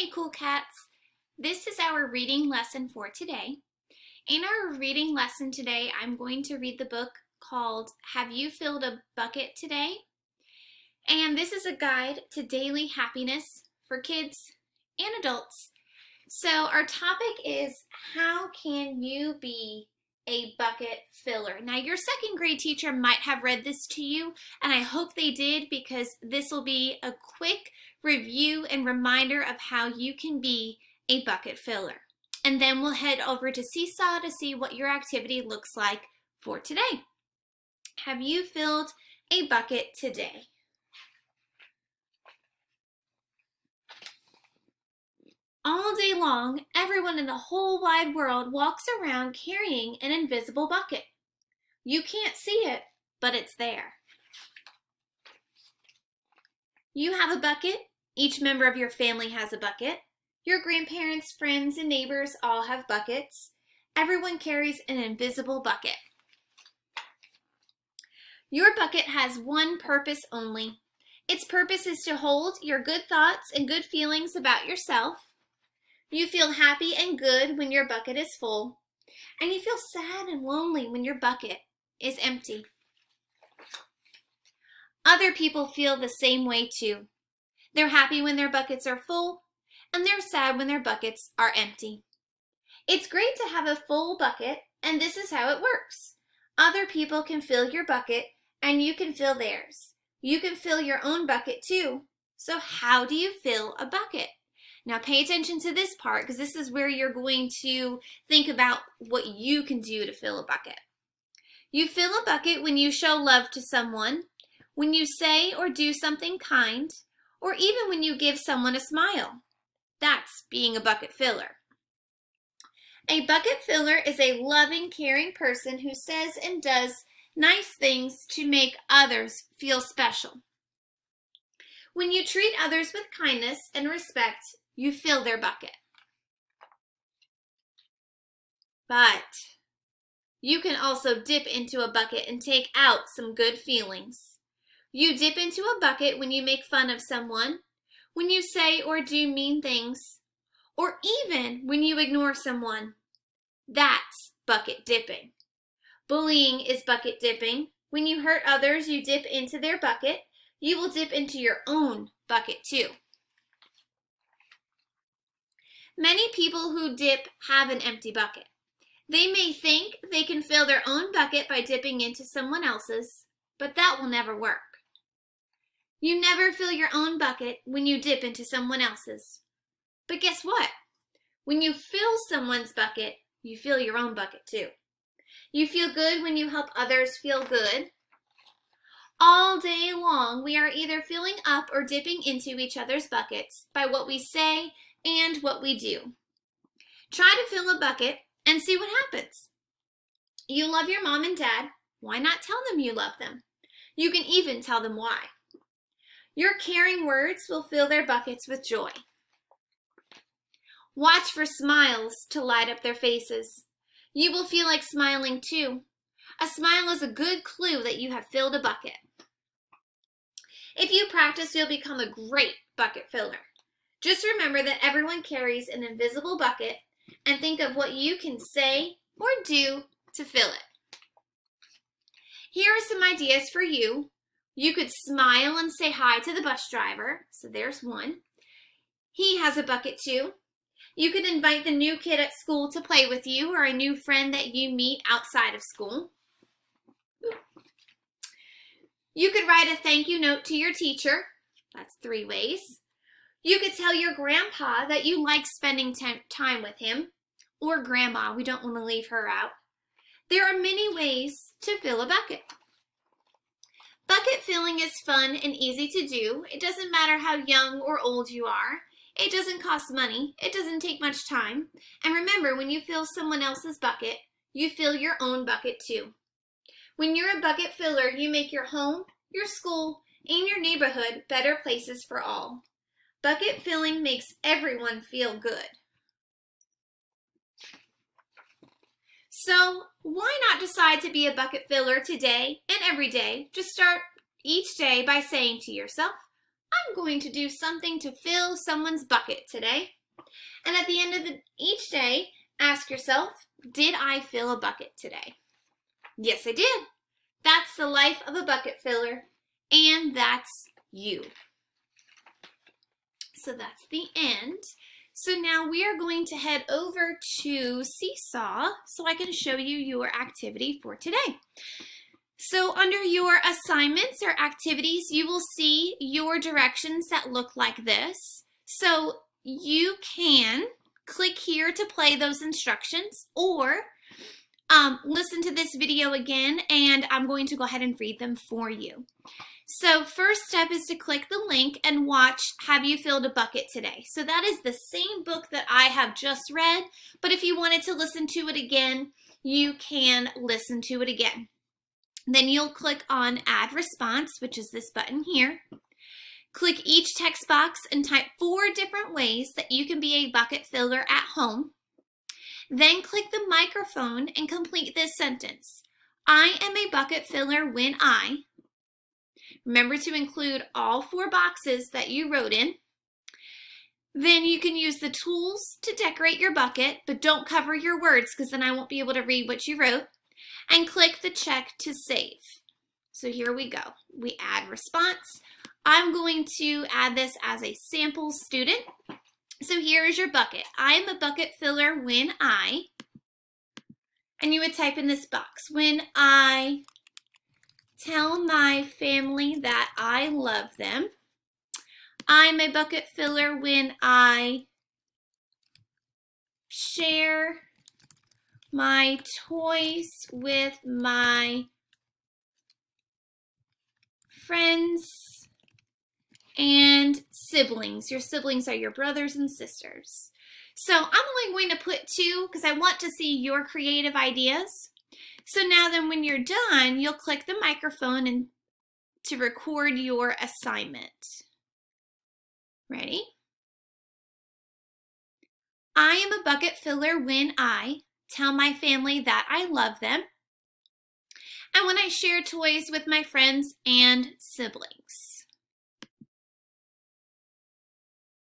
Hey, cool cats. This is our reading lesson for today. In our reading lesson today, I'm going to read the book called Have You Filled a Bucket Today? And this is a guide to daily happiness for kids and adults. So our topic is how can you be a bucket filler? Now your second grade teacher might have read this to you, and I hope they did, because this will be a quick review and reminder of how you can be a bucket filler. And then we'll head over to Seesaw to see what your activity looks like for today. Have you filled a bucket today? All day long, everyone in the whole wide world walks around carrying an invisible bucket. You can't see it, but it's there. You have a bucket. Each member of your family has a bucket. Your grandparents, friends, and neighbors all have buckets. Everyone carries an invisible bucket. Your bucket has one purpose only. Its purpose is to hold your good thoughts and good feelings about yourself. You feel happy and good when your bucket is full, and you feel sad and lonely when your bucket is empty. Other people feel the same way too. They're happy when their buckets are full, and they're sad when their buckets are empty. It's great to have a full bucket, and this is how it works. Other people can fill your bucket, and you can fill theirs. You can fill your own bucket too. So how do you fill a bucket? Now pay attention to this part, because this is where you're going to think about what you can do to fill a bucket. You fill a bucket when you show love to someone, when you say or do something kind, or even when you give someone a smile. That's being a bucket filler. A bucket filler is a loving, caring person who says and does nice things to make others feel special. When you treat others with kindness and respect, you fill their bucket. But you can also dip into a bucket and take out some good feelings. You dip into a bucket when you make fun of someone, when you say or do mean things, or even when you ignore someone. That's bucket dipping. Bullying is bucket dipping. When you hurt others, you dip into their bucket. You will dip into your own bucket too. Many people who dip have an empty bucket. They may think they can fill their own bucket by dipping into someone else's, but that will never work. You never fill your own bucket when you dip into someone else's. But guess what? When you fill someone's bucket, you fill your own bucket too. You feel good when you help others feel good. All day long, we are either filling up or dipping into each other's buckets by what we say and what we do. Try to fill a bucket and see what happens. You love your mom and dad. Why not tell them you love them? You can even tell them why. Your caring words will fill their buckets with joy. Watch for smiles to light up their faces. You will feel like smiling too. A smile is a good clue that you have filled a bucket. If you practice, you'll become a great bucket filler. Just remember that everyone carries an invisible bucket, and think of what you can say or do to fill it. Here are some ideas for you. You could smile and say hi to the bus driver. So there's one. He has a bucket too. You could invite the new kid at school to play with you, or a new friend that you meet outside of school. You could write a thank you note to your teacher. That's 3 ways. You could tell your grandpa that you like spending time with him, or grandma. We don't want to leave her out. There are many ways to fill a bucket. Bucket filling is fun and easy to do. It doesn't matter how young or old you are. It doesn't cost money. It doesn't take much time. And remember, when you fill someone else's bucket, you fill your own bucket too. When you're a bucket filler, you make your home, your school, and your neighborhood better places for all. Bucket filling makes everyone feel good. So why not decide to be a bucket filler today and every day? Just start each day by saying to yourself, I'm going to do something to fill someone's bucket today. And at the end of each day, ask yourself, did I fill a bucket today? Yes, I did. That's the life of a bucket filler, and that's you. So that's the end. So now we are going to head over to Seesaw so I can show you your activity for today. So under your assignments or activities, you will see your directions that look like this. So you can click here to play those instructions, or listen to this video again, and I'm going to go ahead and read them for you. So first step is to click the link and watch Have You Filled a Bucket Today? So that is the same book that I have just read, but if you wanted to listen to it again, you can listen to it again. Then you'll click on Add Response, which is this button here. Click each text box and type 4 different ways that you can be a bucket filler at home. Then click the microphone and complete this sentence. I am a bucket filler when I. Remember to include all 4 boxes that you wrote in. Then you can use the tools to decorate your bucket, but don't cover your words because then I won't be able to read what you wrote. And click the check to save. So here we go. We add response. I'm going to add this as a sample student. So here is your bucket. I am a bucket filler when I, and you would type in this box, when I tell my family that I love them. I'm a bucket filler when I share my toys with my friends and siblings. Your siblings are your brothers and sisters. So I'm only going to put 2 because I want to see your creative ideas. So now then when you're done, you'll click the microphone and to record your assignment. Ready? I am a bucket filler when I tell my family that I love them, and when I share toys with my friends and siblings.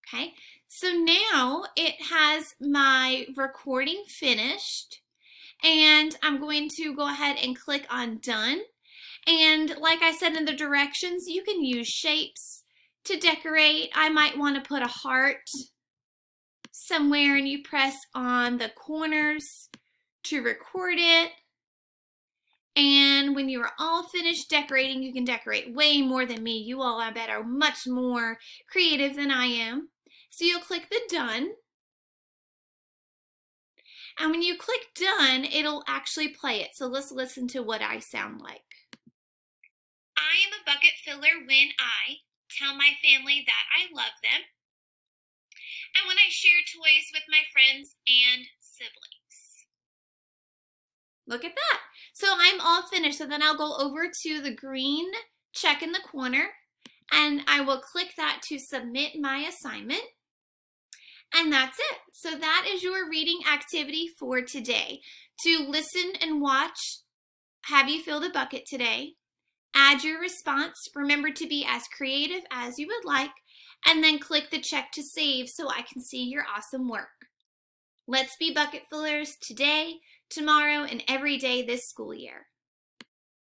Okay, so now it has my recording finished, and I'm going to go ahead and click on Done. And like I said in the directions, you can use shapes to decorate. I might want to put a heart somewhere, and you press on the corners to record it. And when you are all finished decorating, you can decorate way more than me. You all, I bet, are much more creative than I am. So you'll click the Done. And when you click Done, it'll actually play it. So let's listen to what I sound like. I am a bucket filler when I tell my family that I love them, and when I share toys with my friends and siblings. Look at that. So I'm all finished. So then I'll go over to the green check in the corner, and I will click that to submit my assignment. And that's it. So that is your reading activity for today. To listen and watch Have You Filled a Bucket Today? Add your response. Remember to be as creative as you would like, and then click the check to save so I can see your awesome work. Let's be bucket fillers today, tomorrow, and every day this school year.